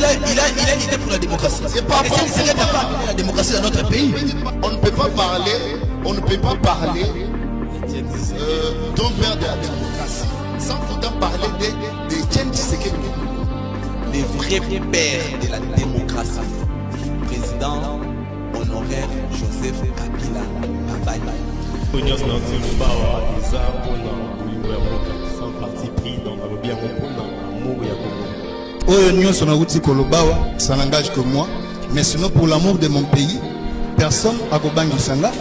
a une idée pour la démocratie. C'est pas Étienne n'a pas amené la démocratie dans notre pays. On ne peut pas parler d'un père de la démocratie sans pourtant parler d'Étienne Tshisekedi. Les vrais pères de la démocratie. Président honoraire Joseph Kabila Bambaye. Ça n'engage que moi, mais sinon pour l'amour de mon pays, personne n'a pas sanga.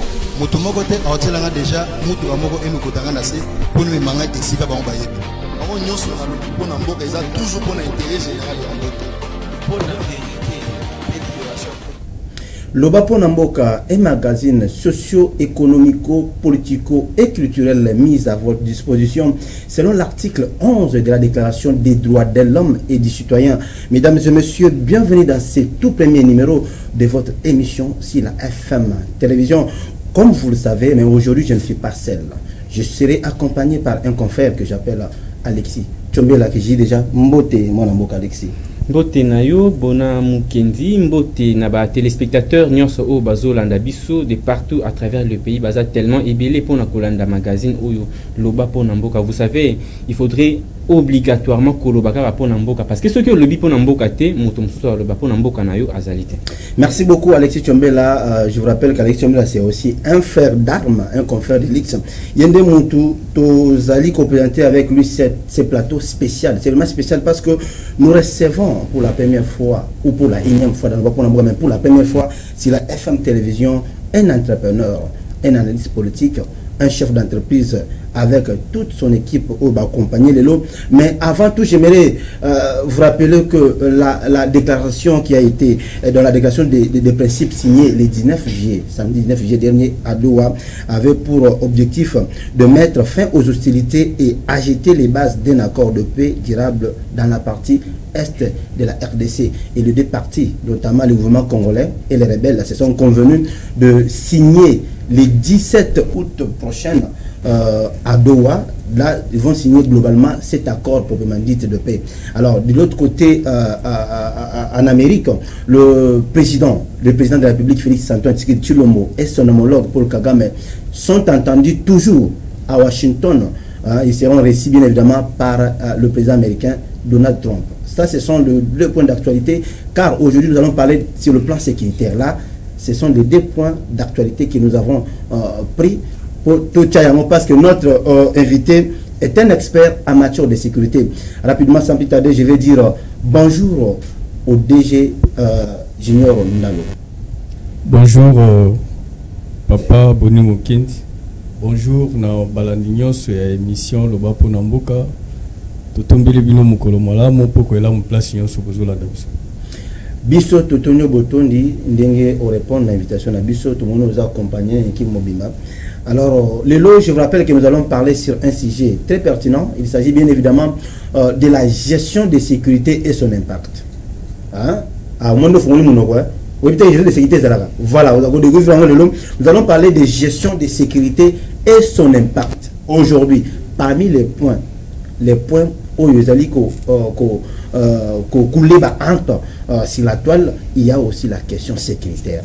Motomoko te aotelanga déjà mutu amoko emukotanga na se pour nous manga esika ba mbaye. On nyonso na lupu na mboka eza toujours pour l'intérêt général de mboka. Pour la vérité et libération. Loba Ponamboka, un magazine socio-économico-politico et culturel mis à votre disposition selon l'article 11 de la Déclaration des droits de l'homme et du citoyen. Mesdames et messieurs, bienvenue dans ce tout premier numéro de votre émission sur la FM Télévision. Comme vous le savez, mais aujourd'hui je ne suis pas seul. Je serai accompagné par un confrère que j'appelle Alexis Tchombela, que j'ai déjà mboté mon amboka Alexis. Mbote nayo bona mukendi mbote na ba téléspectateurs nyonso o bazolanda biso de partout à travers le pays baza tellement ébélé pour na kolanda magazine oyo loba pona mboka. Vous savez, il faudrait obligatoirement kolobaka pona mboka parce que ce que lobi pona mboka te moto mususu loba pona mboka nayo azalité. Merci beaucoup Alexis Tchombela. Je vous rappelle qu'Alexis Tchombela c'est aussi un frère d'armes, un confrère de l'X. Yende Moutou tozali co-présenté avec lui ces plateaux spéciaux. C'est vraiment spécial parce que nous recevons pour la première fois ou pour la énième fois dans le Baponamboka, mais pour la première fois sur la FM Télévision, un entrepreneur, un analyste politique, un chef d'entreprise avec toute son équipe au bas accompagner les lots. Mais avant tout, j'aimerais vous rappeler que la déclaration qui a été dans la déclaration des principes signée le 19 juillet, samedi 19 juillet dernier à Doha, avait pour objectif de mettre fin aux hostilités et agiter les bases d'un accord de paix durable dans la partie est de la RDC. Et les deux parties, notamment le gouvernement congolais et les rebelles, se sont convenus de signer le 17 août prochain à Doha. Là, ils vont signer globalement cet accord proprement dit de paix. Alors, de l'autre côté, en Amérique, le président de la République, Félix Antoine Tshisekedi Tshilombo, et son homologue Paul Kagame sont entendus toujours à Washington. Ils seront reçus bien évidemment par le président américain Donald Trump. Ça, ce sont les deux points d'actualité, car aujourd'hui, nous allons parler sur le plan sécuritaire. Là, ce sont les deux points d'actualité que nous avons pris pour tout Tchayango, parce que notre invité est un expert en matière de sécurité. Rapidement, sans plus tarder, je vais dire bonjour au DG Junior Nalo. Bonjour, Papa Boni Mokendi. Bonjour, na balandinyo sur l'émission Loba Ponamboka. Totombele bino mukolo malamu poko ela mu place nyonso kozola dabiso. Biso Totonio Botondi ndenge au répondre à l'invitation à Biso, tout le monde nous a accompagné équipe Mobima. Alors, le lot, je vous rappelle que nous allons parler sur un sujet très pertinent. Il s'agit bien évidemment de la gestion de sécurité et son impact. Hein? Voilà, nous allons parler de gestion de sécurité et son impact. Aujourd'hui, parmi les points où sur la toile, il y a aussi la question sécuritaire.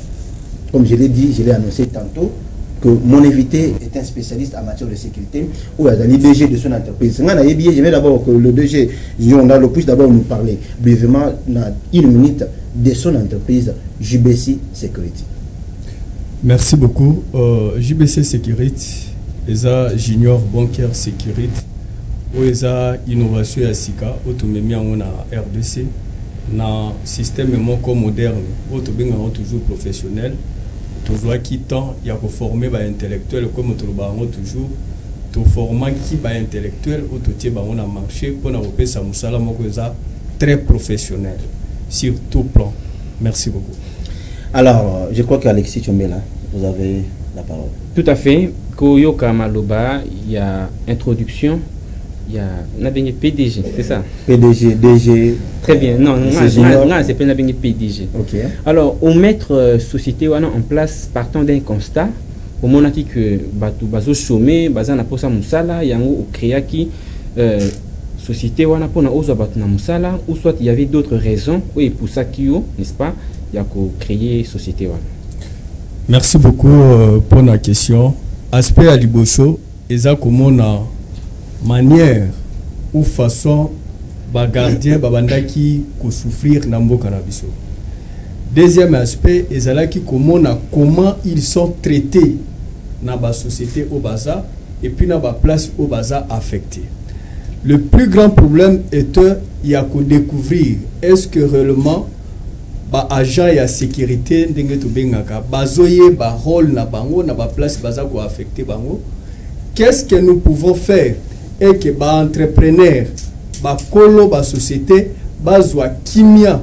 Comme je l'ai dit, je l'ai annoncé tantôt, que mon invité est un spécialiste en matière de sécurité, ou il le DG de son entreprise. Je vais d'abord que le DG, on a le plus d'abord nous parler brièvement, dans une minute, de son entreprise JBC Security. Merci beaucoup. JBC Security, c'est Junior Bancaire Security, c'est innovation à SICA, autonomie en RDC, dans système moderne, toujours professionnel. Toujours qui temps il y a formé par intellectuel comme tout le toujours tout format qui par intellectuel ou tout type on a marché pour nous repérer ça musala très professionnel sur tout plan. Merci beaucoup. Alors je crois qu'Alexis Tchombela, vous avez la parole. Tout à fait. Koyoka Maloba, il y a introduction. Il y a un PDG, c'est ça? PDG, DG. Très bien. Non, c'est pas un PDG. Ok. Alors, on met société en place partant d'un constat. Au moment que Bato Bazo chômé, Bazana Posa Moussala, Yango Créa qui société wana pona ozo batuna musala ou soit il y avait d'autres raisons oui pour ça qu'il n'est-ce pas il y a créer société wana. Merci beaucoup pour la question. Aspect à liboso eza comment na manière ou façon ba gardien babandaki ko souffrir na mboka na biso. Deuxième aspect ezalaki comment ils sont traités dans la société au bazar et puis dans la place au bazar affectée. Le plus grand problème est il y a qu'à découvrir est-ce que réellement ba agent ya sécurité ndenge to bengaka bazoye ba rôle na bango na ba place bazar ko affecté bango. Qu'est-ce que nous pouvons faire et que ba entrepreneur ba kolo ba société bazwa kimia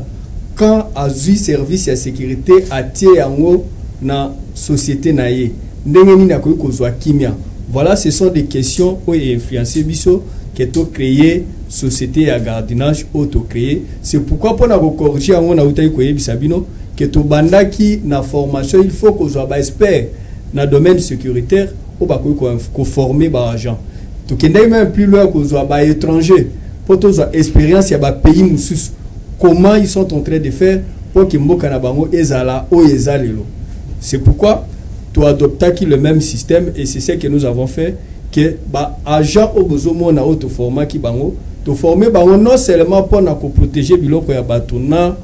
quand azui service ya sécurité atie yango na société na ye ndenge nini akoki kozwa kimia. Voilà, ce sont des questions où influencer biso que to créer société ya gardinage auto créer. C'est pourquoi pour na corriger yango na utai ko yebisa bino que to bandaki na formation il faut kozwa ba expert na domaine sécuritaire ou ba ko former ba agent. To kende même plus loin kozwa ba étranger pour to zo expérience ya ba pays mususu. Comment ils sont en train de faire pour que mboka na bango ezala o ezalelo. C'est pourquoi tu adoptes le même système et c'est ce que nous avons fait que ba agent au besoin na auto format qui bango to former bango non seulement pour na ko protéger biloko ya batuna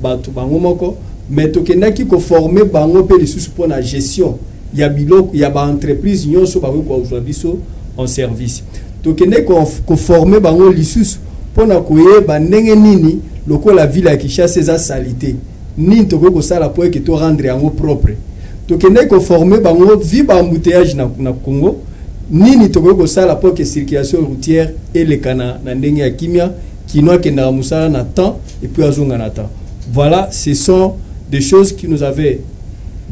batu bango moko mais to kendaki ko former bango pe lisusu pour la gestion ya biloko ya ba entreprise nyonso ba ko aujourd'hui so en service to kendaki ko former bango lisusu pour na ko yeba ndenge nini loko la ville ya Kinshasa eza salité ni to ko sala pour que to rendre yango propre to kendaki ko former bango vi ba embouteillage na Congo nini to ko sala pour que circulation routière et les cana na ndenge ya kimia kinoa kenda musala na temps et puis azonga na temps. Voilà, ce sont des choses qui nous avaient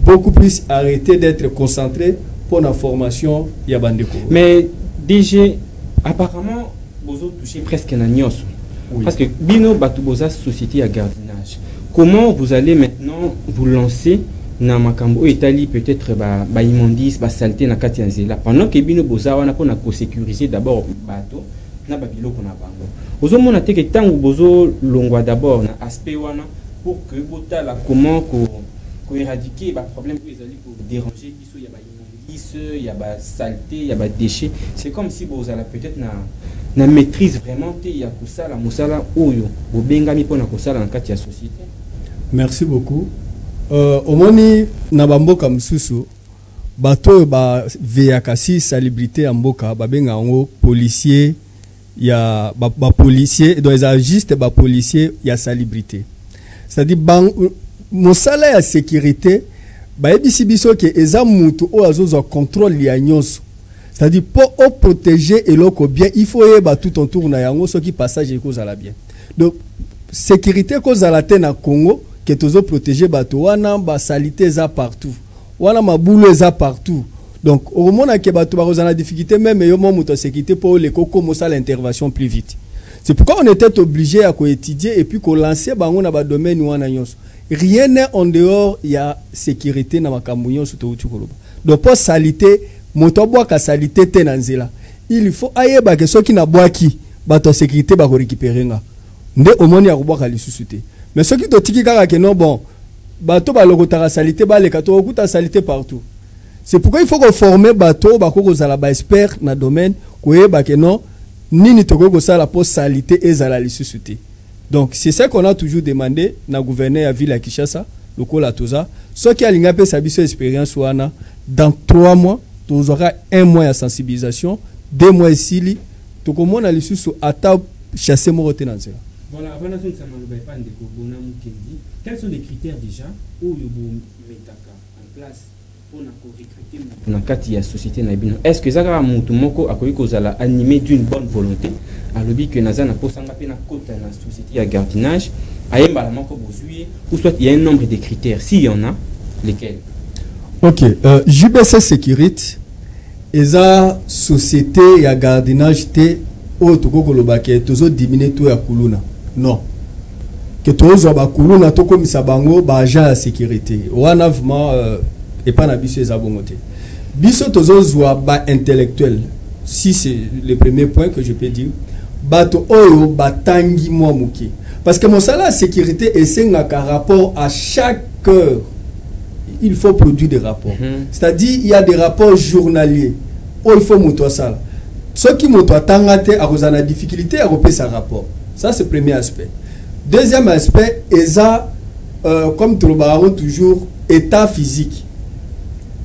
beaucoup plus arrêté d'être concentrés pour la formation ya bandeko. Mais DG apparemment vous touchez presque na nyos. Oui. Parce que bino batuboza société à gardinage. Comment vous allez maintenant vous lancer na makambo etali peut-être ba immondice ba saleté na kati ya nzela pendant que bino boza wana pona ko sécuriser d'abord bato na ba biloko na bango. Ozo mona te que tango bozo longwa d'abord na aspect wana pour que botala comment ko éradiquer ba problème que ezali pour déranger biso ya ba immondice ya ba saleté ya ba déchets. C'est comme si boza la peut-être na maîtrise vraiment te ya kusala musala oyo bobengami pona kosala na kati ya société. Merci beaucoup. Omoni na bamboka msusu bato ba veakasi salubrité ya mboka babenga ngo policier ya ba policier donc les juste ba policier ya salubrité. C'est-à-dire mosala ya sécurité ba ebisi biso ke eza mutu o azozo contrôle ya nyonso. C'est-à-dire pour protéger eloko bien il faut yeba tout autour na yango soki passage ekozala bien. Donc sécurité kozala te na Congo que tous protéger bateau wana ba salité za partout wana maboule za partout donc au moment que bateau ba la difficulté même yo mo moto sécurité pour les coco mosa l'intervention plus vite. C'est pourquoi on était obligé à étudier et puis qu'on lancer bango na ba domaine wana nyonso. Rien n'est en dehors il y a sécurité na makambo nyonso to utukoloba. Donc pour salité moto boa ka salité te na nzela il faut ayeba que soki na boaki bato sécurité ba ko récupérer nga nde omoni ya boa ka lisusu te. Mais ce qui te tiki kaka que non bon bateau ba logotara salité ba le kato okuta salité partout. C'est pourquoi il faut qu'on former bateau ba ko zala ba expert na domaine ko yeba que non nini to ko sala pour salité ezala lisusuté. Donc c'est ça qu'on a toujours demandé na gouverneur à ville à Kinshasa lokola toza ce qui a l'ingapé sa biso expérience wana dans 3 mois tu auras 1 mois de sensibilisation 2 mois ici to komona lisusu ata chasser mo retenanza. Voilà, avant de quels sont les critères déjà où vous mettez en place pour recruter dans la société? Est-ce que ça a animé d'une bonne volonté à l'objet que Nazana pour s'engager dans la société à gardinage ou soit il y a un nombre de critères, s'il y en a, lesquels? Ok, JBC Sécurité et la société à gardinage T autre que toujours diminuer tout à Kuluna. Non. Que tous les Kuluna to comme ça bango ba agent à sécurité. Wana vraiment et pas na biso ezabongote. Biso tozo ba intellectuel. Si c'est le premier point que je peux dire. bato oyo batangi moi muki parce que mon salaire sécurité et c'est un rapport à chaque heure. Il faut produire des rapports. C'est-à-dire il y a des rapports journaliers. Oh, il faut monter ça. Ceux qui montent à tangate à cause de la difficulté à repérer sa rapport. Ça c'est le premier aspect. Deuxième aspect, ESA, comme tout le baron toujours, état physique.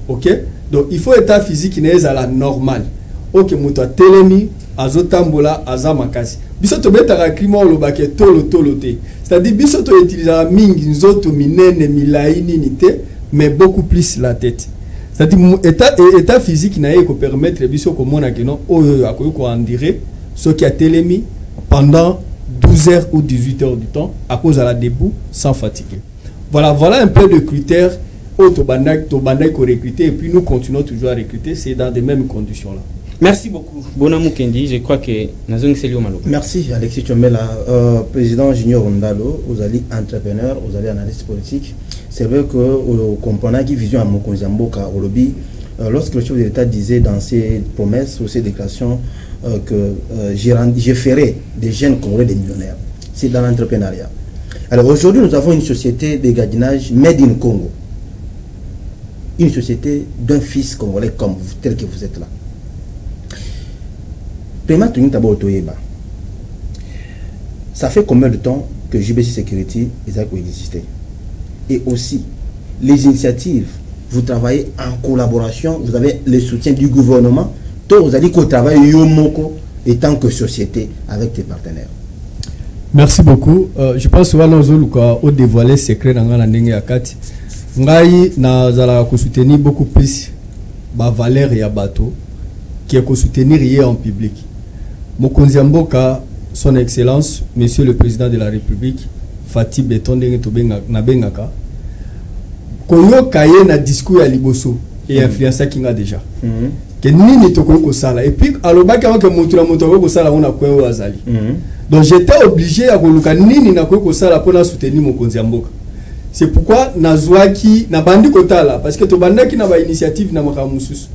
Ok? Donc il faut état physique qui n'est à la normale. Ok, monte à télémi, azotambola, azamakasi. Bisoto betara krimo lo baké tolo té. C'est-à-dire bisoto utilisera mingi nzoto minene milaini nité, mais beaucoup plus la tête. C'est-à-dire état physique n'a pas permettre biso ko mona que non o akoyo ko andire ce qui a télémi pendant 12 heures ou 18 heures du temps à cause de la debout sans fatiguer. Voilà un peu de critères au tobandak ko recruter et puis nous continuons toujours à recruter, c'est dans les mêmes conditions là. Merci beaucoup. Bonamou Kendi, je crois que Nazong Selio Malo. Merci Alexis Chomela, président Junior Ondalo, vous allez entrepreneur, vous allez analyste politique. C'est vrai que vous comprenez qui vision à Mokonzamboka au lobby, lorsque le chef de l'État disait dans ses promesses ou ses déclarations que je ferai des jeunes Congolais des millionnaires. C'est dans l'entrepreneuriat. Alors aujourd'hui, nous avons une société de gardiennage made in Congo. Une société d'un fils congolais comme vous, tel que vous êtes là. Ça fait combien de temps que JBC Security existait? Et aussi, les initiatives, vous travaillez en collaboration, vous avez le soutien du gouvernement, toi vous allez dit qu'on travaille Yomoko en tant que société avec tes partenaires. Merci beaucoup. Je pense que nous avons dévoilé le secret dans la Ndenge Akati. Nous avons soutenir beaucoup plus la valeur et bateau qui est soutenir en public. Mokonziamboka, son excellence, monsieur le président de la République, Fatih Betondenge Nabengaka, Koyo Kaye na discours à Liboso et influença qui a déjà. Que nini toko ko sala et puis alobaka que montura ko sala on a quoi azali. Donc j'étais obligé à koluka nini na ko sala pour soutenir Mokonziamboka. C'est pourquoi nazwaki na bandi kotala parce que to bandaki na ba initiative na makamususu.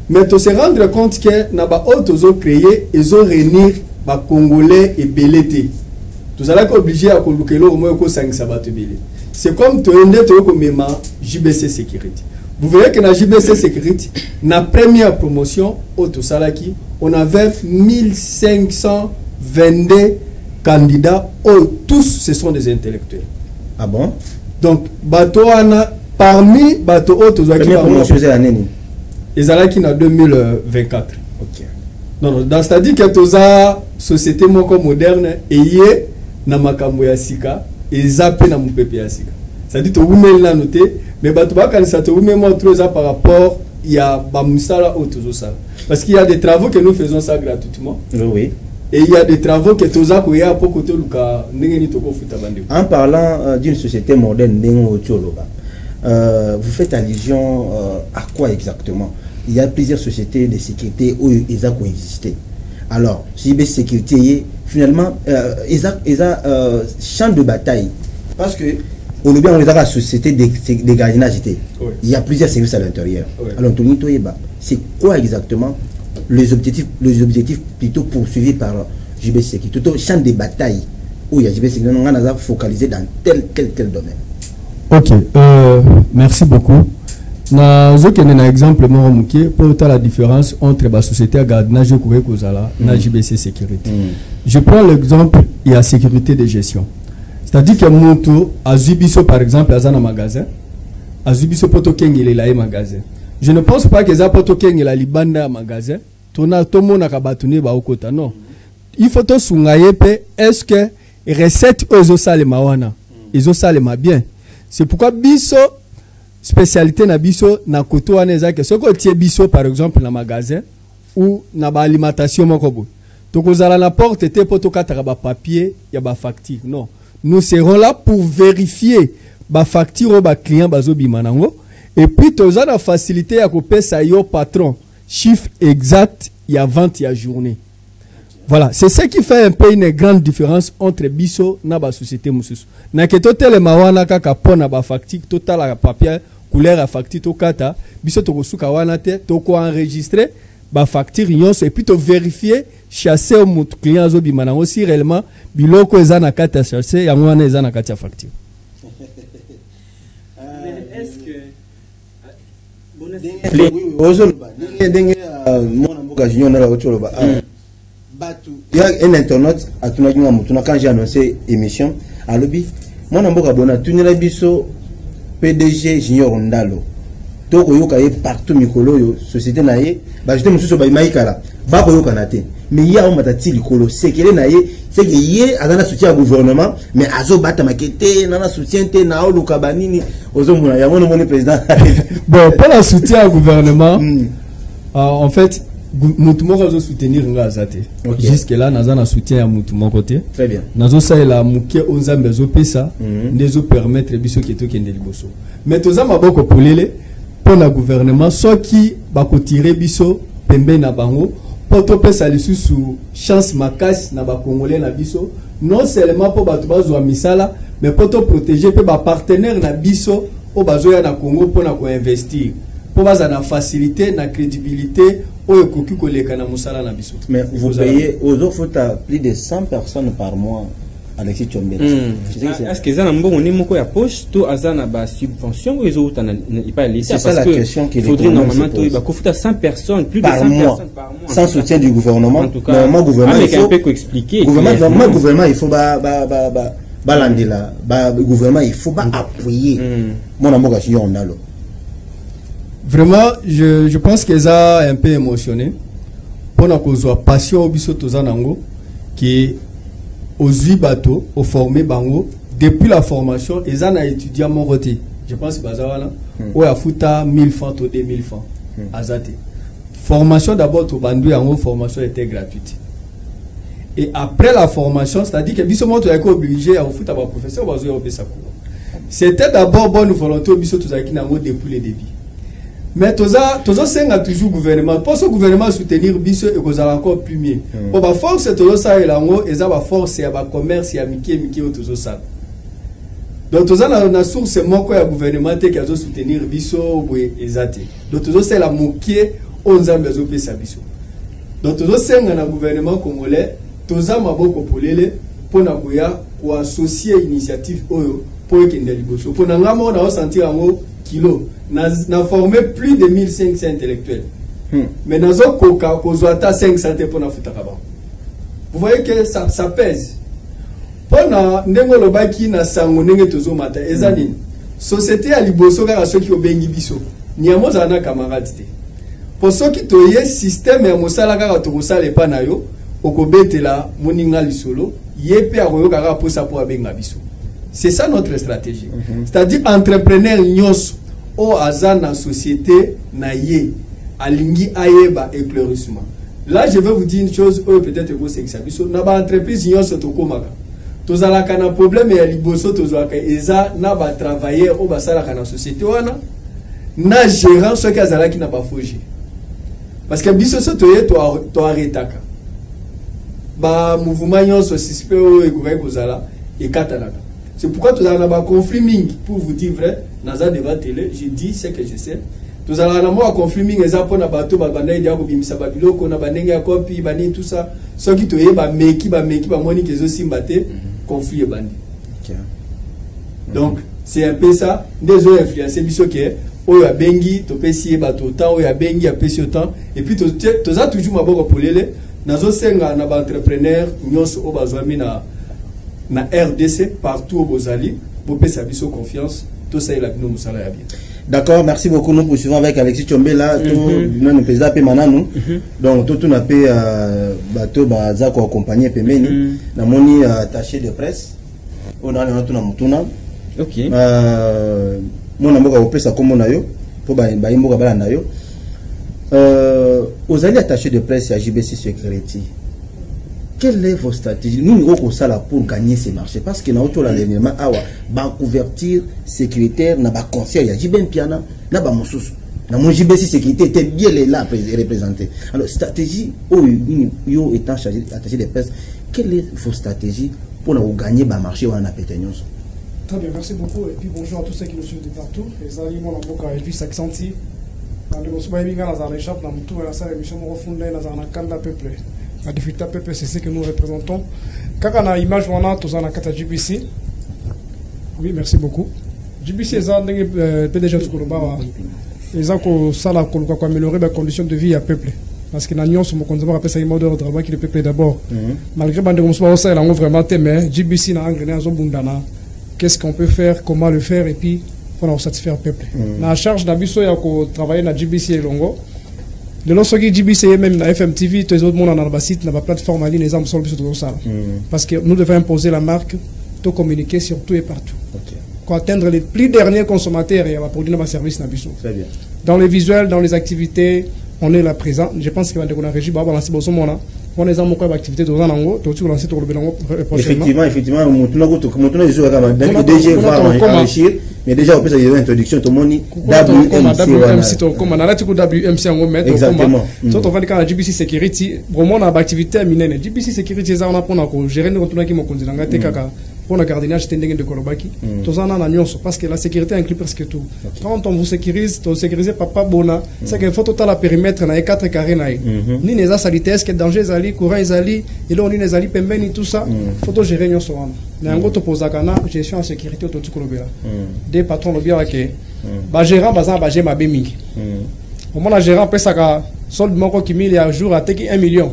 Mais tu se rendre compte que na ba autres ont créé ils ont réunir ba congolais et belete. Tu seras obligé à kolukelo au moins ko 5 sabato belé. C'est comme tu endé to ko mema JBC Security. Vous verrez que na JBC Security na première promotion auto salaki on avait 1522 candidats tous ce sont des intellectuels. Ah bon? Donc bato ana parmi bato auto qui promotion c'est l'année ils allaient qui en 2024. Ok. Non, dans c'est-à-dire que tous la société moderne et yé na makambo ya sika et zappé na mupepe ya sika. C'est-à-dire que vous mettez la noté, mais bato ba kan ça te vous mettez trop ça par rapport il y a bamusala ou tout ça. Parce qu'il y a des travaux que nous faisons ça gratuitement. Oui. Et il y a des travaux que tous ça y a pour côté luka ndengeni toko futa bande. En parlant d'une société moderne ndengo tcholoba. Vous faites allusion à quoi exactement? Il y a plusieurs sociétés de sécurité où ils ont coexisté. Alors, JBC Sécurité, finalement, ils ont champ de bataille. Parce que, on a la société de gardiennage. Il y a plusieurs services à l'intérieur. Alors, c'est quoi exactement les objectifs plutôt poursuivis par JBC Sécurité? Plutôt champ de bataille où il y a JBC Sécurité, on a focalisé dans tel domaine. Ok, merci beaucoup. Na un exemple pour la différence entre la société à gardiennage et la JBC Sécurité. Je prends l'exemple, il y a sécurité de gestion. C'est-à-dire que Monto, à Zubiso par exemple, à un magasin, à Zubiso Potokeng, il est là, magasin. Je ne pense pas que Zapotokeng est la Libanda magasin, Tona Tomo Nakabatune Baokota, non. Il faut tout souligner, est-ce que les recettes aux salles mawana, ils ont salé bien. C'est pourquoi biso spécialité na biso na koto aneza que ce que tie biso par exemple na magasin ou na ba alimentation mokobo. To kozala na porte te poto kataka ba papier ya ba facture. Non, nous serons là pour vérifier ba facture ba client bazo bimanango et puis toza na facilité ya kopesa yo patron chiffre exact ya vente ya journée. Voilà, c'est ce qui fait un peu une grande différence entre biso na ba société mususu. Na ke totel mawana kaka pona ba facture total la papier couleur à facture to kata biso to kosuka wana te to ko enregistrer ba facture nyonso et puis to vérifier chasser au client zo bimana aussi réellement biloko eza na kati ya chasser yango wana eza na kati ya facture. Est-ce que il y a un internaute à quand j'ai annoncé émission à lobby moi namboka bona tunela biso PDG Junior Ndalo to koyoka ye partout mikolo yo société na ye ba jeté mususu ba imaikala ba koyoka na te mais ya on matati likolo sekele na ye c'est que ye azana soutien au gouvernement mais azo bata makete na soutien te na oluka banini ozo mona ya mon président. Bon, pour le soutien au gouvernement en fait Moutoumoko doit soutenir Ngazate. Jusque-là, nous avons un soutien à Moutoumoko côté. Très bien. Nous avons la mouké aux ambezo pesa, nous permettre biso kieto kende liboso. Mais tous avons beaucoup pour le gouvernement, soit qui va tirer biso pembe na bango, pour to pesa lisu sous chance makas na ba congolais na biso, non seulement pour batubazo misala, mais pour to protéger pe ba partenaire na biso au bazoya na Congo pour na ko investir. Pour baza na facilité, na crédibilité. Mais vous payez aux autres plus de 100 personnes par mois, Alexis Tchombe. Est-ce que ça n'a pas de poche, tout azana ba subvention ou les autres n'ont pas l'État? C'est ça la question qu'il faudrait normalement il faut 100 personnes, plus de 100 personnes par mois. Sans soutien du gouvernement. En tout cas, normalement gouvernement il faut expliquer. Normalement gouvernement il faut gouvernement il faut appuyer. Mon amour gâché on a l'eau. Vraiment, je pense qu'ils ont un peu émotionné pour la passion au biso tozanango qui aux 8 bateaux au formé bango depuis la formation ils ont étudié à mon côté. Je pense que bazawana ou a fouta 1000 francs ou 2000 francs azate. Formation d'abord au bandu en formation était gratuite. Et après la formation, c'est-à-dire que biso monto a été obligé à fouta ba professeur bazo au ça. C'était d'abord bonne volonté au biso tozaki nango depuis le début. Mais toza senga toujours gouvernement pour ce gouvernement soutenir biso et que ça encore plus mieux pour ba force tozo ça et lango et ça ba force ya ba commerce ya miki tozo ça donc toza na source moko ya gouvernement te qui soutenir biso boye ezate donc tozo c'est la mokie onzambe zo pesa biso donc tozo senga na gouvernement congolais toza maboko polele pour na koya ko associer initiative oyo pour que ndeli biso pour na ngamo na sentir ngo kilo n'a formé plus de 1500 intellectuels. Mais nous avons 500 pour la futakaba. Vous voyez que ça pèse. Pour nous, lobaki na sango nenge tozo mata ezanini. Société à liboso kaka ceux qui obengi biso. Niamo zana camarade te. Pour ceux qui toye système ya mosala kaka tokosala epa na yo, okobetela moninga lisolo, yepe akoyo kaka posa po abenga biso. C'est ça notre stratégie. C'est-à-dire entrepreneur nyos au hasard dans la société naïe alingi ayeba éclaircissement. Là je vais vous dire une chose peut-être que c'est ça. Na ba entreprise nyos tokomaka. Tozalaka na problème ya liboso tozwaka eza na ba travailleur au basala kana société wana na gérant ce kazalaki na ba foger. Parce que biso so toye to arretaka. Ba mouvement nyos suspect o ekokai kozala et katalaka. C'est pourquoi nous avons un conflit ming pour vous dire vrai. Naza devant télé, je dis ce que je sais. Nous avons un conflit ming exemple na bateau ba banda dia ko bimisa ba biloko na banenga kopi bani tout ça. Ce qui te yeba meki ba moni kezo simbate conflit bandi. Donc c'est un peu ça. Des autres influencer biso que oyo bengi to pesi ba to temps oyo bengi a pesi autant et puis to za toujours maboko polele nazo senga na ba entrepreneur nyonso o bazwami na RDC partout au Bozali pour payer sa biso confiance tout ça il a nous musala ya bien. D'accord, merci beaucoup. Nous poursuivons avec Alexis Tchombe là tout nous pesa pe mananu donc tout na pe bateau baza ko accompagner pemeni na moni attaché de presse on a tout na mutuna. OK. Mon amoka opesa comme na yo pour ba imboka balanda yo aux alliés attachés de presse à JBC Security. Quelle est votre stratégie? Nous avons ça pour gagner ces marchés parce que nous avons l'élément à couverture sécuritaire, na ba conseil, il y a JBM Piana, na ba Moussous. Na mon JBC Sécurité était bien là représenté. Alors, stratégie, yo étant attaché de presse, quelle est votre stratégie pour nous gagner ba marché ou en appétence? Très bien, merci beaucoup et puis bonjour à tous ceux qui nous suivent de partout. Les amis, mon avocat et puis Saxanti. La difficulté peuple, c'est ce que nous représentons. Quand on a l'image, on a tous en a JBC. Oui, merci beaucoup. JBC, c'est un PDG de Kourouba. Ils ont amélioré les conditions de vie à peuple. Parce que nous sommes appelle ça un mode de travail qui le peuple d'abord. Malgré que nous sommes vraiment mais JBC n'a pas qu'est-ce qu'on peut faire, comment le faire, et puis pour satisfaire le peuple. La charge d'Abisso, il y a travailler dans JBC et Longo. De l'autre côté, JBC, même la FMTV, tous les autres monde dans le site, dans la plateforme en ligne, les hommes sont sur tout ça. Parce que nous devons imposer la marque, tout communiquer sur tout et partout. Pour atteindre les plus derniers consommateurs et produire nos services dans Abisso. Très bien. Dans les visuels, dans les activités, on est là présent. Je pense qu'il va y a un régime, on a lancé beaucoup de on est en train d'activité dans l'ango, tout le lancer le bilan prochainement. Effectivement, mais déjà on peut faire une introduction tout le monde WMC comme on a là tout WMC en mettre exactement. Tout on va dire quand JBC Security vraiment on a activité minene JBC Security ça on a pour gérer nos tourna qui mo konzilanga te kaka pour le gardiennage tendenge de Kolobaki tout ça on a nyonso parce que la sécurité inclut presque tout. Quand on vous sécurise, on sécurise papa bona, c'est que faut total la périmètre na 4 carrés na ni les sanitaires que danger zali courant zali et là on les zali pembeni tout ça faut gérer nyonso wana. Na ngo to posakana gestion en sécurité to tukolobela. Des patrons bien que ba gérant bazan ba gérant mabe mingi au moins la gérant peut ça solde moko qui 1000 à jour à teki 1 million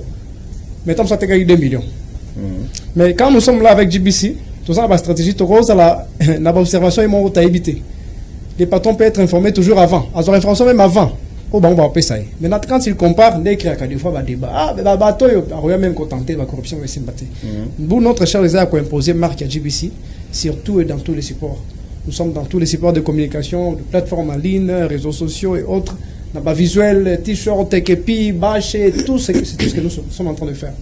maintenant ça teki 2 millions mais quand nous sommes là avec JBC tout ça la stratégie to cause la observation et mon ta éviter les patrons peuvent être informés toujours avant avoir information même avant au bon va payer ça maintenant quand ils comparent des créa des fois va débat ah bateau a même contenté la corruption va s'imbattre nous notre cher les a ko imposer marque à JBC surtout et dans tous les supports. Nous sommes dans tous les supports de communication, de plateformes en ligne, réseaux sociaux et autres. Dans le visuel, t-shirt, képi, bâche, tout ce que nous sommes en train de faire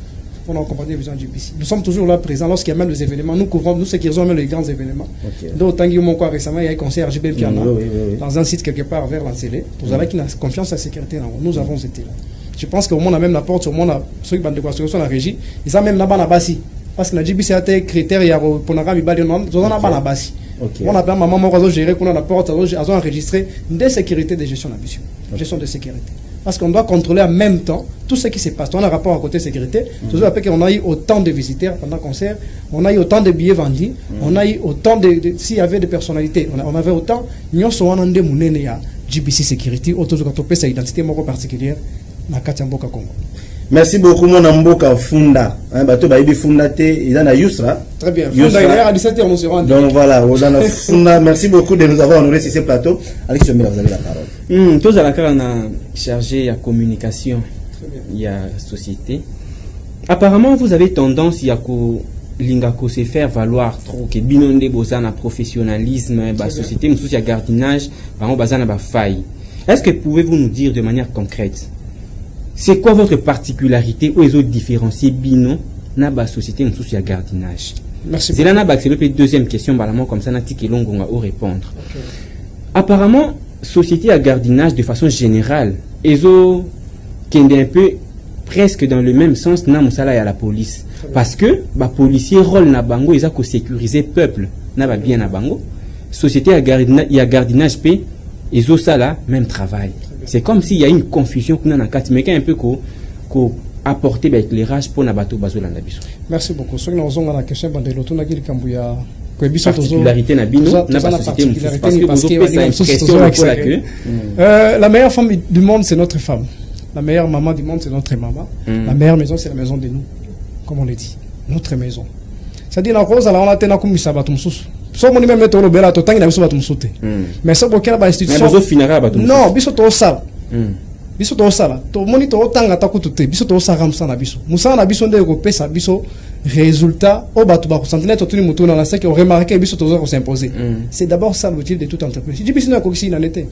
pour nous accompagner les gens du JBC. Nous sommes toujours là présents lorsqu'il y a même des événements. Nous couvrons, nous sécurisons même les grands événements. Donc, récemment, il y a un concert RGB dans un site quelque part vers l'Ancélé. Vous avez confiance à la sécurité. Nous avons été là. Je pense qu'au moins, on a même la porte, au moins, ceux qui sont la régie, ils ont même la basi. Parce que la JBC a des critères pour la basi. On a maman moi gérer qu'on a la porte à enregistrer des sécurités de gestion d'ambition, gestion de sécurité. Parce qu'on doit contrôler en même temps tout ce qui se passe. On a un rapport à côté sécurité. Toujours après qu'on a eu autant de visiteurs pendant le concert, on a eu autant de billets vendus, on a eu autant de s'il y avait des personnalités, on avait autant. Nous sommes en train de JBC Security, autour de sa identité particulière dans Katamboka Congo. Merci beaucoup mon amboka Funda. Bateau Baïbi Funda te il a Yusra. Très bien. Funda il est à 17h nous serons. Donc voilà, Funda, merci beaucoup de nous avoir honoré sur ce plateau. Alex Yomila, vous avez la parole. Tous à la on a chargé à communication. Il y a société. Apparemment vous avez tendance il y a lingako se faire valoir trop que binonde bozana professionnalisme ba société nous il y a gardiennage ba bazana ba faille. Est-ce que pouvez-vous nous dire de manière concrète c'est quoi votre particularité ou les autres différencier bino na ba société nous souci à gardiennage? Merci. C'est là na ba c'est le deuxième question balamment comme ça na tiki longonga au répondre. Apparemment société à gardiennage de façon générale ezo kende un peu presque dans le même sens na musala ya la police parce que ba policier rôle na bango ils a ko sécuriser peuple na ba bien na bango société à gardiennage p ezo sala même travail. C'est comme s'il y a une confusion qu'on a dans le cas, mais un peu qu'on apporter l'éclairage pour Nabato Bazolanda Biso. Merci beaucoup. Ce que nous avons la question de l'auto, nous avons particularité Nabino, la meilleure femme du monde, c'est notre femme. La meilleure maman du monde, c'est notre maman. La meilleure maison, c'est la maison de nous, comme on le dit, notre maison. C'est-à-dire, la rose, on a été comme ça, so mon même mettre le bela to tangi na biso batum sauter mais ça pour quelle institution non biso to sala biso to sala to moni to tanga ta kututé biso to sala ramsa na biso musa na biso ndeko pesa biso résultat au batu ba sentinelle to tuni mutu na la c'est que remarquer biso to s'imposer c'est d'abord ça l'outil de toute entreprise JBC na kokisi na été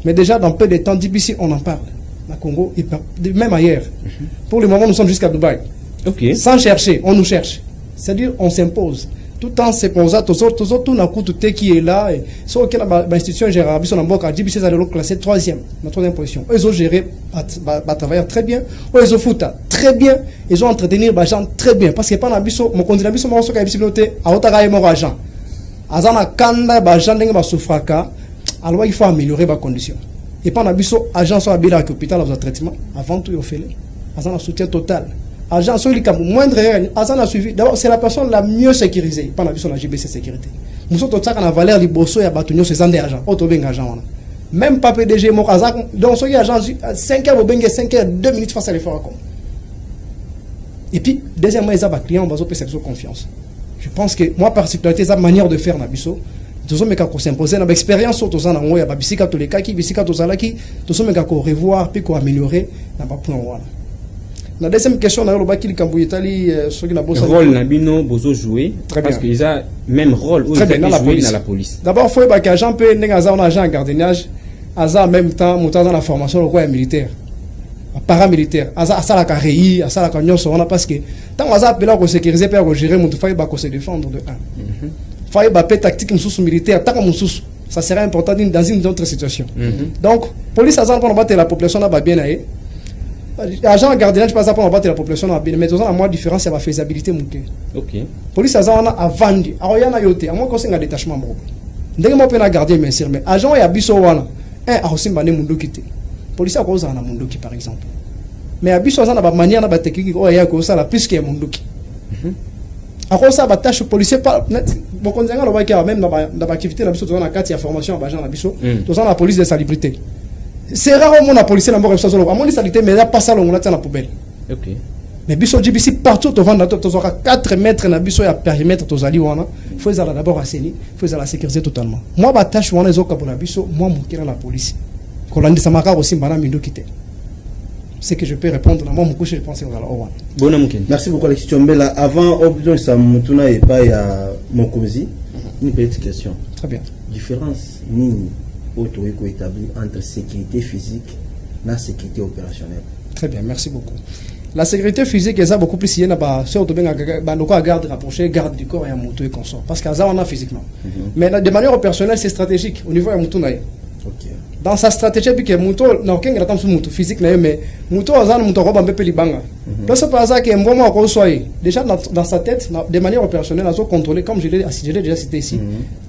mais déjà dans peu de temps JBC on en parle na Congo et même ailleurs pour le moment nous sommes jusqu'à Dubaï sans chercher on nous cherche c'est-à-dire on s'impose tout en s'imposant tout n'a coûté tout qui est là et sur quelle institution gère biso na mboka JBC za le classé 3e na 3e position ils ont géré ba travailler très bien ils ont fouta très bien ils ont entretenir ba gens très bien parce que pas na biso mon candidat biso mo so ka biso noté a otaka mo agent azana kanda ba gens ndenge ba souffraka alors il faut améliorer ba conditions Et pendant biso agent soit habillé à l'hôpital dans un traitement avant tout il fait agent un soutien total. Agent soit il moindre agent a suivi. D'abord c'est la personne la mieux sécurisée pendant biso la JBC sécurité. Nous sommes tous ça qu'on a valeur liboso et abatunyo c'est des agents. Auto ben agent même pas PDG mon agent donc ce agent 5 heures au bengue 5 heures 2 minutes face à l'effort comme. Et puis deuxièmement ils ont client bazo perception confiance. Je pense que moi particularité sa manière de faire na biso tous ceux qui s'imposer dans l'expérience sur tous en haut ya babisika tous les cas qui bisika tous ala qui tous ceux qui revoir puis ko améliorer na ba point voilà. La deuxième question na loba ki kambu itali ceux qui na bossa rôle na bino bozo jouer parce que ils a même rôle où ils jouer dans la police. D'abord faut ba que agent peut nenga on agent en gardiennage aza en même temps montant dans la formation au militaire. Paramilitaire à ça la carrière à ça la cagnon on a parce que tant on a appelé à sécuriser pour gérer mon faut pas se défendre de un faut pas tactique sous militaire tant comme sous ça serait important dans une autre situation donc police à ça pour battre la population là bien aller agent gardiennage pas ça pour battre la population là bien mais dans la moins différence c'est la faisabilité monter OK police à ça on a à vendre alors il y en a yoté à moins qu'on s'en détachement bon ndenge mo pe na garder mais sûr mais agent ya biso wana a aussi bané mundo quitter police a cause na mundoki par exemple mais abiso ça na ba manière na ba technique o ya ko ça la plus que mundoki a cause ça ba tâche policier pas bon quand on va même dans ba activité na biso dans la carte ya formation ba gens na biso to ça la police de salubrité c'est rare au monde la police na mbo ça solo amoni salubrité mais là pas ça on la tient la poubelle OK mais biso JBC partout to vendre to 4 mètres na biso ya périmètre to zali wana faut ça d'abord assainir faut ça la sécuriser totalement moi ba tâche wana ezoka pour la biso moi mon kira la police c'est que je peux répondre dans mon couche je pense merci beaucoup Alexis Tchombela avant ça mutuna et pas ya Mokozi une petite question très bien différence nini auto établi entre sécurité physique et sécurité opérationnelle très bien merci beaucoup la sécurité physique est beaucoup plus liée à surtout garde rapprochée garde du corps et à moto et consort parce qu'à ça on a physiquement mais de manière opérationnelle c'est stratégique au niveau de mutuna. OK dans sa stratégie puis que moto na aucun gratam sur moto physique mais moto azana moto roba mbepé libanga là c'est pas ça que vraiment ko soyez déjà dans sa tête de manière opérationnelle à contrôler comme je l'ai déjà cité ici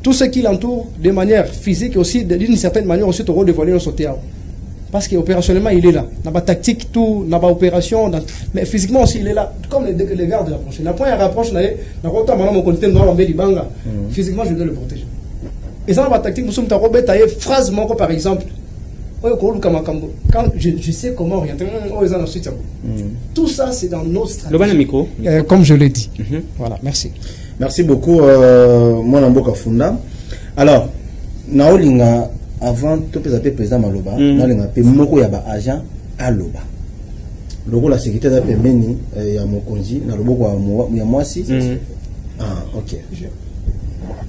tout ce qui l'entoure de manière physique aussi d'une certaine manière aussi to redévoiler son théâtre parce que opérationnellement il est là n'a pas tactique tout n'a pas opération mais physiquement aussi il est là comme les gardes de rapprocher la première rapproche na rota maintenant mon côté dans mbé libanga physiquement je dois le protéger. Et ça, la tactique, nous sommes en phrase, par exemple, quand je sais comment orienter, tout ça, c'est dans nos stratégies. Comme je l'ai dit. Voilà, merci. Merci beaucoup, mon Amboka Funda. Alors, Naolinga, avant tout le président Maloba, Naolinga, Moko Yaba agent à Loba. Le rôle de la sécurité de la Pemeni, il y a Mokonzi, il y a Moissi. Ah, ok.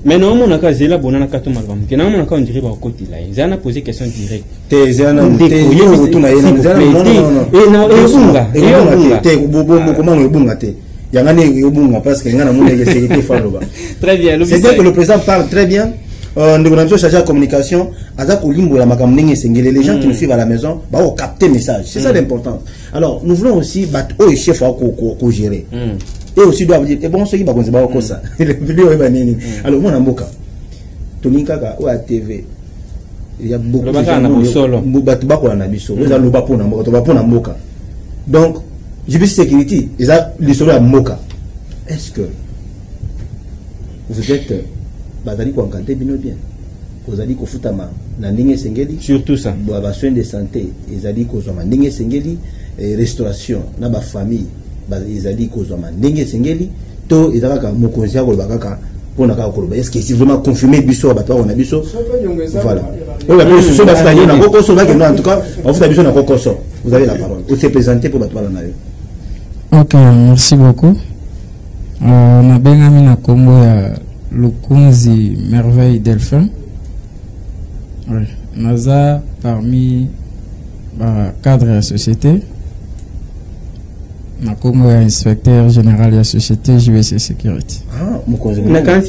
Mais non, mon cas, c'est là, bon, on a quatre malbam. Que non, mon cas, on dirait pas au côté là. Ils ont posé question directe. Très bien. C'est-à-dire que le président parle très bien. Nous avons chargé la communication. Les gens qui nous suivent à la maison vont capter le message. C'est ça l'important. Alors, nous voulons aussi battre au chef à gérer. Et aussi doivent dire, et bon, ceux qui ne savent pas ça. Alors, moi, on a Tonika ou à TV. Il y a beaucoup de gens. Donc, JBC Security, ils ont les solos à Moka. Est-ce que vous êtes bazali ko encadrer bien vous allez ko futama na ndenge sengeli surtout ça ba soins de santé ils allez ko zoma ndenge sengeli et restauration na ba famille ils allez ko zoma ndenge sengeli to ezaka mokonzi ya ko bakaka pona ka ko est-ce que c'est vraiment confirmé biso ba to on a biso voilà on va plus so ba futaye na ko so ba que non en tout cas on futa biso na ko so vous avez la parole vous se présenter pour ba to na yo. OK, merci beaucoup. Na bengami na kombo ya Lukunzi Merveille Delphin. Oui. Naza parmi cadre de la société. Comme inspecteur général de la société JBC Security. Ah, mon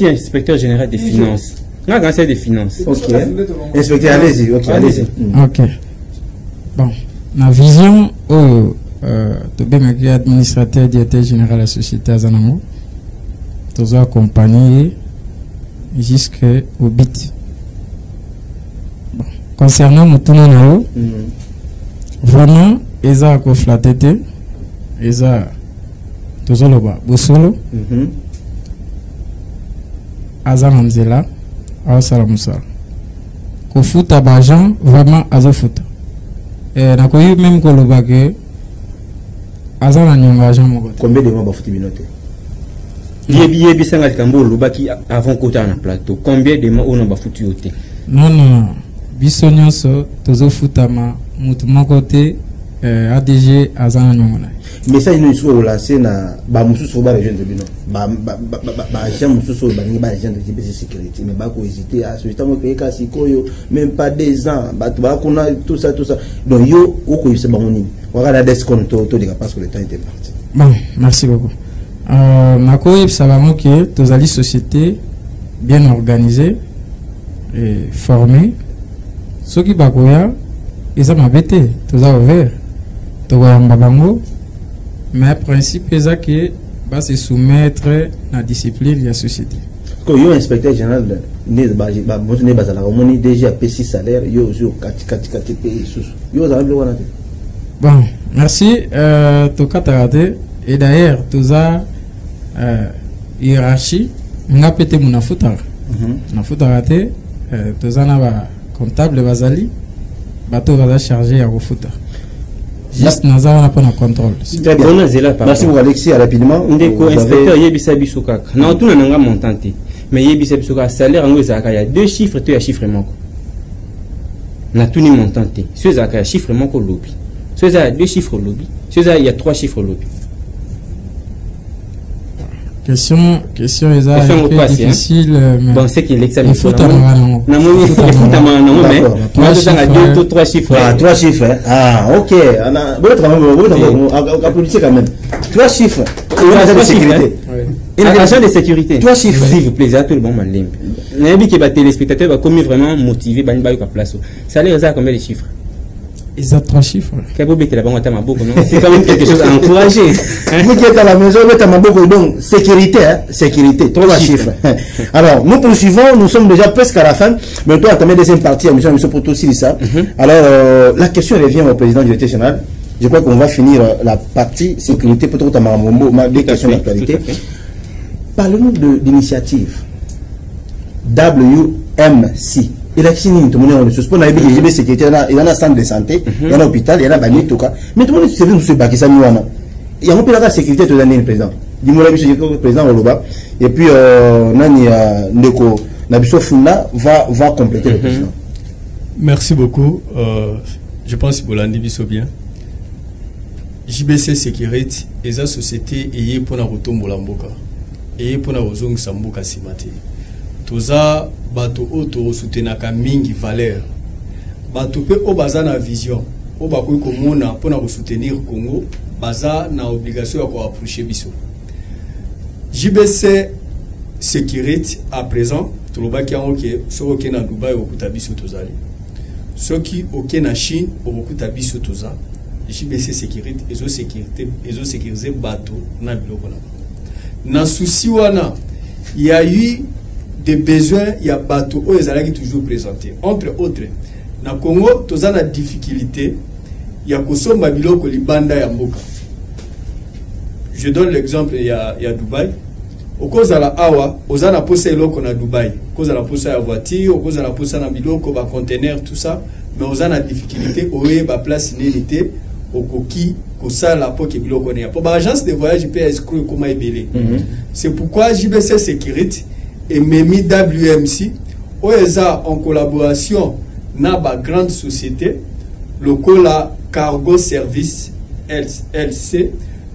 inspecteur général des finances. Non, conseil des finances. Ok. Inspecteur, allez-y. Ok, allez-y. Ok. Bon, la vision au administrateur directeur général de la société Azanamo. Tous accompagnés jusqu'au but. Bon. concernant Moutouna Nao, vraiment, ils ont flatté, ils ont Tozoloba, Bosolo, Azam Amzela, Awasalamusa. Ko foot à Bajan, vraiment, Azo foot. Et n'a eu même Koloba que Azam a nyonga Ajan Mogot. Combien de mois va foutre Binote? Yebi Sangal Kambo, Lubaki avant côté en plateau. Combien de mois on va foutre yote? Non. Bisonyoso, Tozo Futama, Moutouma côté, ADG, Azan Nyongona. Mais ça, il nous faut lancer na Bamoussou sur les jeunes de Bino. Moussou sur les jeunes de GBC Sécurité. Mais pas hésiter à ce temps que Kasikoyo, même pas des ans, qu'on a tout ça. Donc, yo, au coup, c'est bon. On va la descompte parce que le temps était parti. Bon, merci beaucoup. Mako, ça va que tous les sociétés bien organisées et formées. Ceux qui bakoya, ils ont m'abêté, tous ont ouvert, tous ont babango, mais le principe c'est que va se soumettre à la discipline de la société. Quand yo inspecteur général né bazala omoni déjà payé salaire yo zo kati pays sous yo za le wana. Bon, merci to katarate et d'ailleurs tous a hiérarchie, nga pété mon afutara. Na futarate tous a na comptable Bazali, bateau va charger à refuta. Juste Nazar n'a pas de contrôle. Très bien. Merci beaucoup Alexis, rapidement. On est co-inspecteur Yebisa Bisoka. Non, tout n'a pas montanté. Mais Yebisa Bisoka, salaire en Zaka, il y a 2 chiffres, tu as chiffre manko. N'a tout ni montanté. Ce Zaka, chiffre manko lobby. Ce Zaka, 2 chiffres lobby. Ce Zaka, il y a 3 chiffres lobby. Question est difficile. Bon, c'est qu'il l'examen. Il faut t'amener. Mais moi, je t'en ai 2 ou 3 chiffres. Ah, 3 chiffres. Ah, ok. On a police quand même. 3 chiffres. Agent de sécurité. Agent de sécurité. 3 chiffres. S'il vous plaît, à tout le monde, malimbe. N'importe qui va téléspectateur va comme vraiment motivé, va n'y pas place. Ça les a combien de chiffres? Ils ont 3 chiffres. C'est quand même quelque chose à encourager. Vous qui êtes à la maison, vous êtes à Maboko, donc sécurité, sécurité, 3 chiffres. Alors, nous poursuivons, nous sommes déjà presque à la fin. Mais toi, tu as deuxième partie, M. Poto Silissa. Alors, la question revient au président du directeur général. Je crois qu'on va finir la partie sécurité, peut-être des questions d'actualité. Parlons-nous de l'initiative WMC. Il a signé tout le monde suspend la BGB sécurité, il y a un centre de santé, il y a un hôpital, il y a un banni tout cas. Mais tout le monde se fait ce bac ça nous il y a un peu la sécurité tout l'année le président. Dis-moi le président Oloba et puis nani Ndeko Nabiso Funa va compléter le président. Merci beaucoup. Je pense que Bolandi biso bien. JBC Sécurité et la société est pour la retombola mboka et pour la ozong samboka simate. Toza bato auto soutenaka mingi valeur bato pe o baza na vision o bakoki komona mpona soutenir Congo baza na obligation ya ko approcher biso. JBC Sécurité à présent tolobaki yango ke soki na Dubai okuta biso tozali soki oke na Chine okuta biso toza. JBC Sécurité ezo sécuriser bato na biloko na na souci wana il y a eu des besoins, il y a bateau où ils allaient toujours présenter. Entre autres, na Congo, tous en a difficulté. Il y a Kosom Babilo ko libanda ya mboka. Je donne l'exemple, il y a Dubaï. Au cause de la Awa, aux en a posé l'eau na Dubaï. Au cause de la posé la voiture, au cause de la posé na biloko, ba conteneur, tout ça. Mais aux en a difficulté, au ba place inélité, au koki, kosa la po ke biloko ne. Pour l'agence de voyage, peut escroquer comment ébeler. C'est pourquoi JBC Sécurité et Memi WMC où ils ont en collaboration na ba grande société locola Cargo Service LC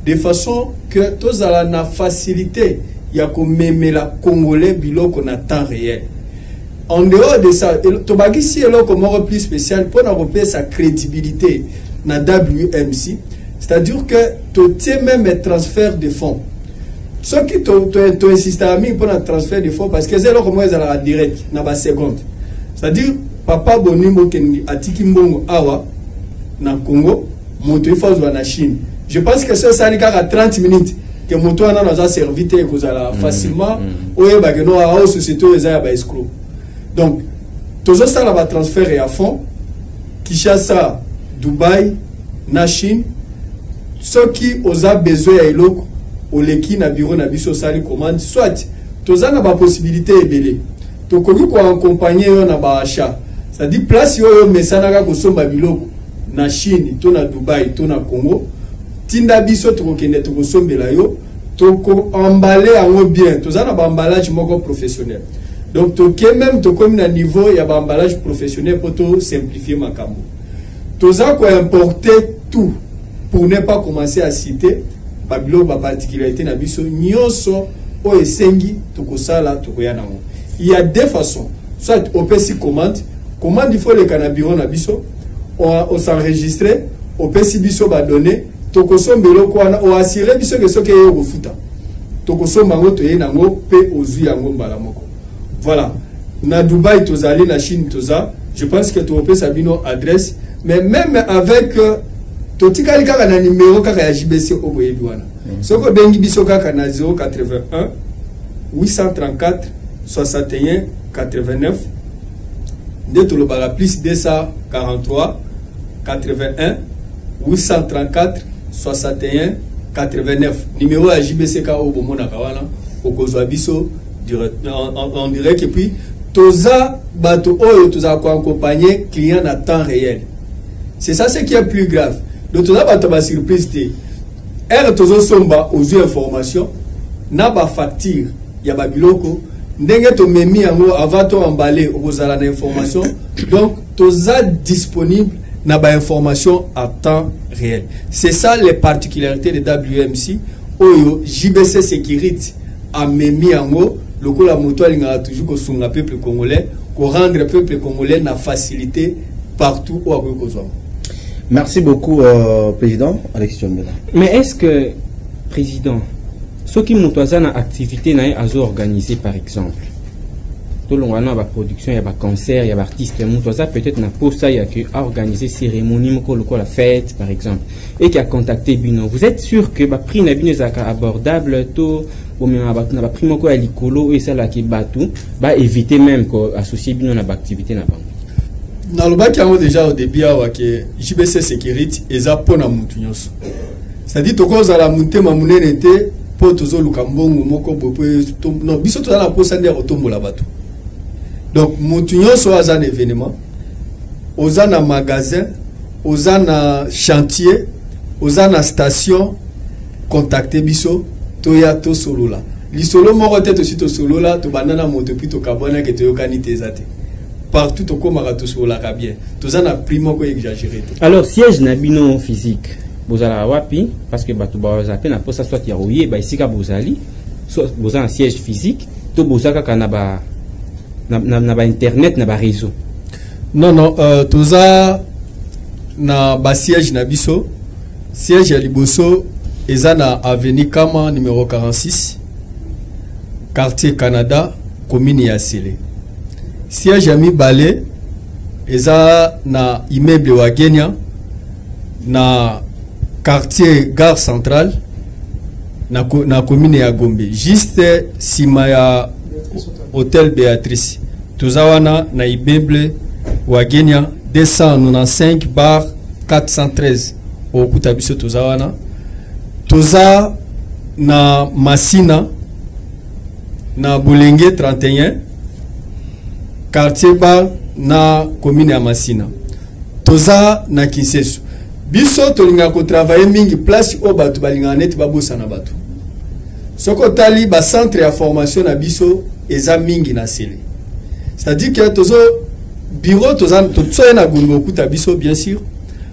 de façon que tous à la facilité ya ko meme la congolais biloko na temps réel. En dehors de ça, tobaki si eloko moko plus spécial pour na repérer sa crédibilité na WMC, c'est-à-dire que tu tiens même un transfert de fonds. Ce qui tu insistes à mí pour un transfert de fonds parce que c'est là comment ils allaient direct na ba seconde. C'est-à-dire papa Bonimbo Kendi atiki mbongo awa na Congo, moto faut na Chine. Je pense que ça n'est qu'à 30 minutes que moto na a servi te que ça facilement oye ba que no a société les a ba escroc. Donc tous ça là va transférer à fond Kinshasa, Dubaï, na Chine, ceux qui ont besoin de oleki na bureau na biso sali commande, soit toza na ba possibilité ebele. To koki ko accompagner yo na ba achat. C'est-à-dire place yo mesana ka kosomba biloko na Chine, to na Dubaï, to na Congo. Tinda biso to kokende to kosombela yo, to ko emballer en bien. Toza na ba emballage moko professionnel. Donc to ke même to comme na niveau ya ba emballage professionnel pour to simplifier makambo. Toza ko importer tout pour ne pas commencer à citer babilo ba particularité na biso nyonso o esengi to kosala to koya nango. Il y a deux façons. Soit on peut s'y commande il faut le cannabis na biso on s'enregistrer on peut si biso ba donner to kosombelo kwana o assurer biso que ce que yo ko futa to kosomba ngo to yena ngo pe ozu yango mbala moko. Voilà. Na Dubaï tozali na Chine toza, je pense que tu peux sabino adresse mais même avec totikali kaka na numéro kaka ya JBC oboyebi wana. Soko bengi biso kaka na 081 834 61 89 de to lobala plus 243 81 834 61 89 numéro ya JBC ka obomona kawana okozwa biso on dirait que puis toza bato oyo toza ko accompagner client à temps réel. C'est ça ce qui est plus grave. Donc toza bato ba surprise té. Er tozo somba aux informations na ba facture ya ba biloko ndenge to memi yango avant to emballer okozala na information. Donc toza disponible na ba information à temps réel. C'est ça les particularités de WMC oyo JBC Security a memi yango lokola moto alinga toujours ko sunga peuple congolais ko rendre peuple congolais na facilité partout où akoki kozwa. Merci beaucoup président Alexis Mbela. Mais est-ce que président ceux qui motoza na activité na azo organisé par exemple tout le monde ba production ya ba concert ya ba artiste motoza peut-être na posa ya que a organiser cérémonie moko lokola fête par exemple et qui a contacté Bino, vous êtes sûr que ba prix na Bino zaka abordable to ou même na ba prix moko ya likolo et ça là qui batu ba éviter même ko associer Bino na ba activité na bango. Na loba ki déjà au début awa que JBC Security eza pona mutu nyonso. C'est-à-dire to ko za la munte ma munene te po tozo lukambongo moko bopo non biso to na posa ndé otombola batu. Donc mutu nyonso aza un événement, oza na magasin, oza na chantier, oza na station, contacter biso toya to solo la. Li solo moko te to sito solo la to banana moto puis to kabona ke to yokani tezate. Partout au Komara tout sur la bien. Tout ça n'a primo ko exagéré. Alors siège na bino physique. Bozala wapi parce que batu ba zape na posa soit ya royer ba ici ka bozali soit bozala siège physique to bozaka kana ba na ba internet na ba réseau. Non tout ça na ba siège na biso siège ya liboso eza na avenue Kama numéro 46 quartier Canada commune ya Sele. Siège à Mibale, eza na immeuble wa Kenya, na quartier Gare Centrale, na commune ya Gombe. Juste sima ya Hôtel Béatrice. Tuzawana na immeuble wa Kenya 295 bar 413. Au Kutabiso Tuzawana. Tuza na Masina, na Boulenge 31. Quartier Bar na commune ya Masina. Toza na Kinsesu. Biso tolinga ko travailler mingi place o batu balinga net babosa na batu. Soko tali ba centre ya formation na biso eza mingi na Sele. C'est-à-dire que tozo bureau toza totso na gungo kuta biso bien sûr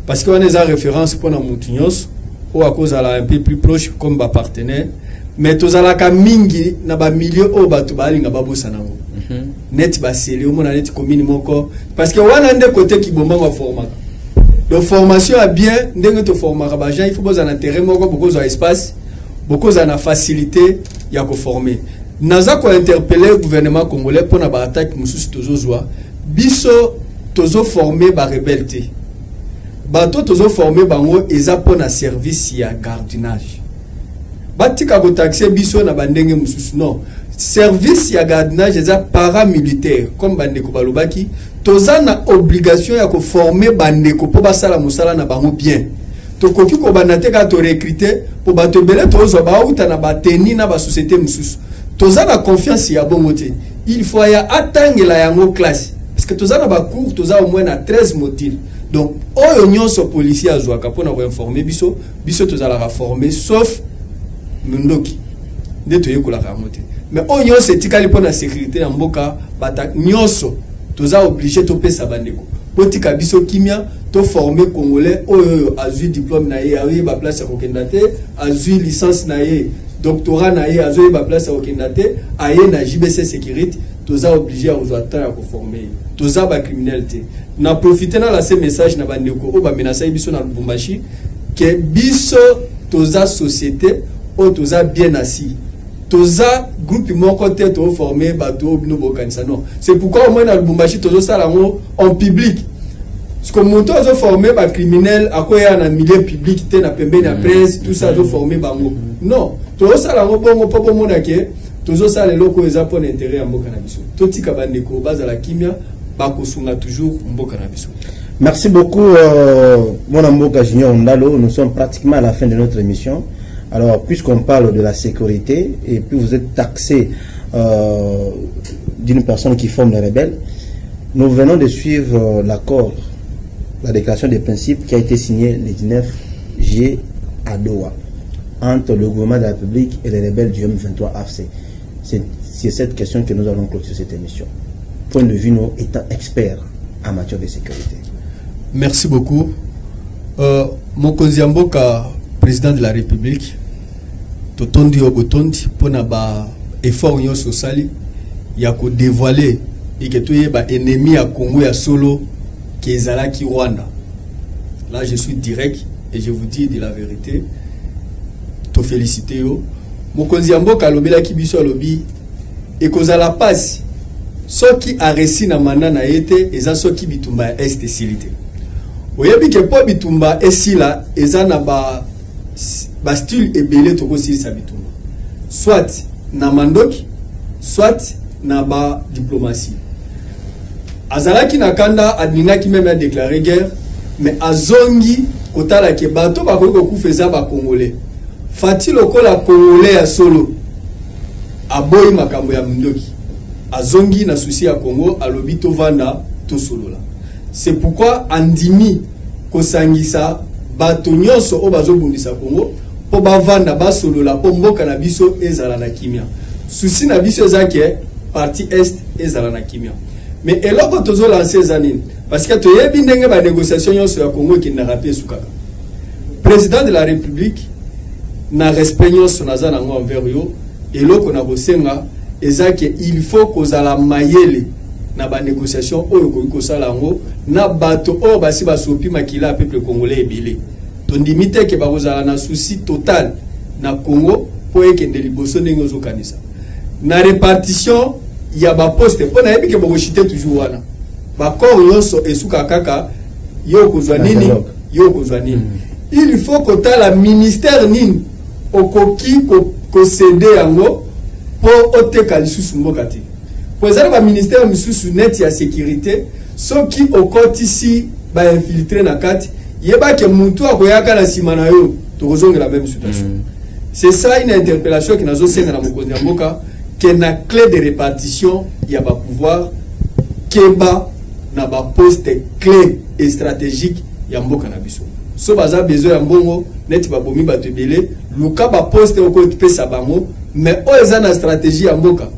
parce qu'on a référence pour na mutunyos ou à cause la un peu plus proche comme ba partenaire mais toza la ka mingi na ba milieu o batu balinga babosa na ngo. Net baseli au monde net commune moko parce que wana ndé côté qui bomba ma formation. Donc formation a bien ndenge to formera ba gens il faut besoin d'intérêt moko beaucoup de espace beaucoup de facilité ya ko former. Naza ko interpeller le gouvernement congolais pour na ba attaque mususu tozozwa biso tozo former ba rebelleté. Bato tozo former bango eza pour na service ya gardiennage. Batika ko taxer biso na bandenge mususu non. service ya gardiennage eza paramilitaire comme bandeko balobaki toza na obligation ya ko former bandeko po basala musala na bango bien tokoki ko banda te ka to recruter po bato belé tozo ba uta na bateni na ba société mususu toza na confiance ya bongo te il faut ya atangela yango classe parce que toza na ba cours toza au moins na 13 modules donc oyo nyonso policier azwaka pona ko informer biso toza la former sauf mundoki ndeto yekola ka moté mais oyo nyonso etikali pona sécurité na mboka bata nyonso toza obligé to pesa bandeko botika biso kimia to former congolais oyo azui diplôme na ye ayi ba place ya kokenda te azui licence na ye doctorat na ye azui ba place ya kokenda te aye na JBC sécurité toza obligé à uzwa temps ya ko former toza ba criminalité na profiter na la ce message na bandeko o ba menacer biso na Lubumbashi que biso toza société o toza bien assis toza groupe moko te to former bato bino bokanisa non c'est pourquoi au moins na Lubumbashi tozo sala en public parce que monto azo former ba criminel akoya na milieu public te na pembeni na presse tout ça azo former bango non tozo sala bongo po mona ke tozo sala loko eza pour l'intérêt ya mboka na biso totika bandeko bazala kimia bakosunga toujours mboka na biso. Merci beaucoup mon Mboka Junior Ndalo, nous sommes pratiquement à la fin de notre émission. Alors, puisqu'on parle de la sécurité, et puis vous êtes taxé d'une personne qui forme les rebelles, nous venons de suivre l'accord, la déclaration des principes qui a été signée le 19 juillet à Doha entre le gouvernement de la République et les rebelles du M23 AFC. C'est cette question que nous allons clôturer cette émission. Point de vue, nous étant experts en matière de sécurité. Merci beaucoup. Mokonzi Mboka, président de la République, totondi obotondi pona ba effort nyo sosali ya ko dévoiler et que toye ba ennemi à Congo ya solo qui ezala ki Rwanda. Là je suis direct et je vous dis de la vérité. To féliciter yo. Mokonzi Mboka lobela ki biso lobi et kozala passe soki aresi na manana ete eza soki bitumba est silité. Oyebi ke po bitumba esila eza na ba style ebele toko silisa bitumba. Soit na mandoki, soit na ba diplomatie. Azalaki na kanda adinaki même a déclaré guerre, mais azongi kotala ke bato bakoko kufeza ba congolais. Fati lokola congolais ya solo aboyi makambo ya mundoki. Azongi na souci ya Congo alobi to vanda to solola. C'est pourquoi andimi kosangisa bato nyonso o bazobundisa Congo po bavanda basolola po mboka na biso ezala na kimia. Souci na biso ezake partie est ezala na kimia. Mais eloko tozo lancer zanine parce que toyebi ndenge ba négociation nyonso ya Congo ki na rapé sukaka. Président de la République na respect nyonso nazana ngo envers yo eloko na bosenga ezake il faut kozala mayele na ba négociation oyo ko sala ngo na bato o basi basopi makila peuple congolais ebele to ndimite ke ba kozala na souci total na Congo po ekende liboso ndenge ozokanisa na répartition ya ba poste po na yebi ke bo chite toujours wana ba corps yonso esuka kaka yo kozwa nini yo kozwa nini il faut kotala ministère nini okoki ko céder yango pour oteka lisusu mboka te pour ezala ba ministère misusu net ya sécurité soki okotisi ba infiltrer na kati yeba ke muntu akoyaka na sima na yo tokozonga la même situation. C'est ça une interpellation qui nazo senga na mokonzi ya mboka que na clé de répartition ya ba pouvoir keba na ba poste clé et stratégique ya mboka na biso so baza besoin ya mbongo net ba bomi ba tebele luka ba poste oko pesa bango mais oza na stratégie ya mboka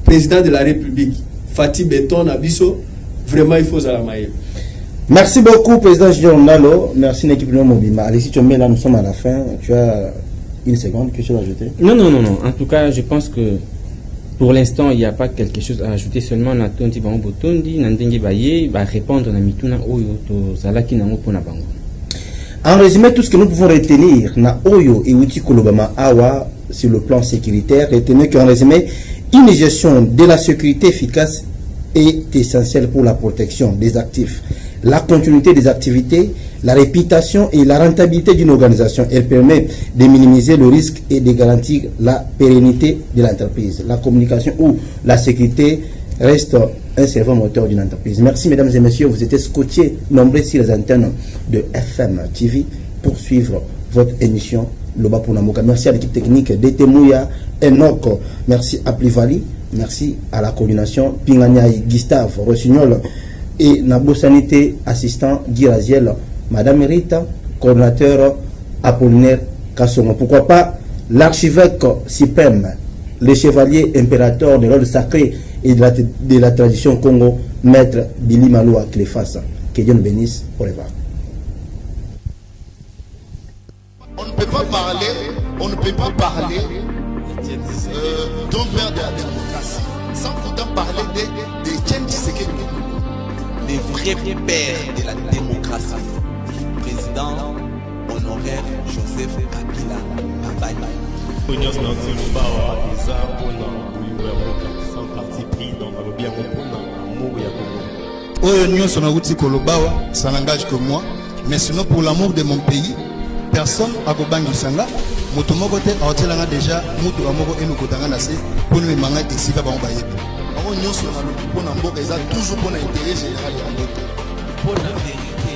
président de la République Fatih Beton na biso vraiment il faut za la maille. Merci beaucoup président Junior Ndalo, merci l'équipe de Mobima. Allez si tu mets là nous sommes à la fin, tu as une seconde, quelque chose à ajouter? Non, en tout cas je pense que pour l'instant il n'y a pas quelque chose à ajouter, seulement na tondi bango botondi na ndenge baye ba répondre na mituna oyo to zalaki nango pona bango. En résumé, tout ce que nous pouvons retenir na Oyo et Uti Kolobama Awa sur le plan sécuritaire, retenez qu'en résumé, une gestion de la sécurité efficace est essentielle pour la protection des actifs, la continuité des activités, la réputation et la rentabilité d'une organisation. Elle permet de minimiser le risque et de garantir la pérennité de l'entreprise. La communication ou la sécurité reste un serveur moteur d'une entreprise. Merci mesdames et messieurs, vous étiez scotchés nombreux sur les antennes de FM TV pour suivre votre émission Loba Pounamoka. Merci à l'équipe technique d'Etemouya, Enoch, merci à Plivali, merci à la coordination Pinganyai, Gustave, Rossignol et Nabo Sanité, assistant Guy Raziel, Madame Rita, coordinateur Apollinaire Kassongo. Pourquoi pas l'archevêque suprême, le chevalier impérateur de l'ordre sacré et de la tradition Congo, maître Billy Maloua Cléfassa. Que Dieu nous bénisse pour les voir. On ne peut pas parler d'un père de la démocratie sans pourtant parler de Etienne Tshisekedi. Les vrais pères de la démocratie. Président honoraire Joseph Kabila Bambaye. Oyo nyonso na wuti kolobawa, ça n'engage que moi, mais sinon pour l'amour de mon pays, personne akobangisa. Moto moko te aotelanga déjà moto moko eno kotanga na se pour nous manga esika ba mbaye. Bango nyonso na lobi pona mboka eza toujours pona intérêt général ya mboka. Pour la vérité.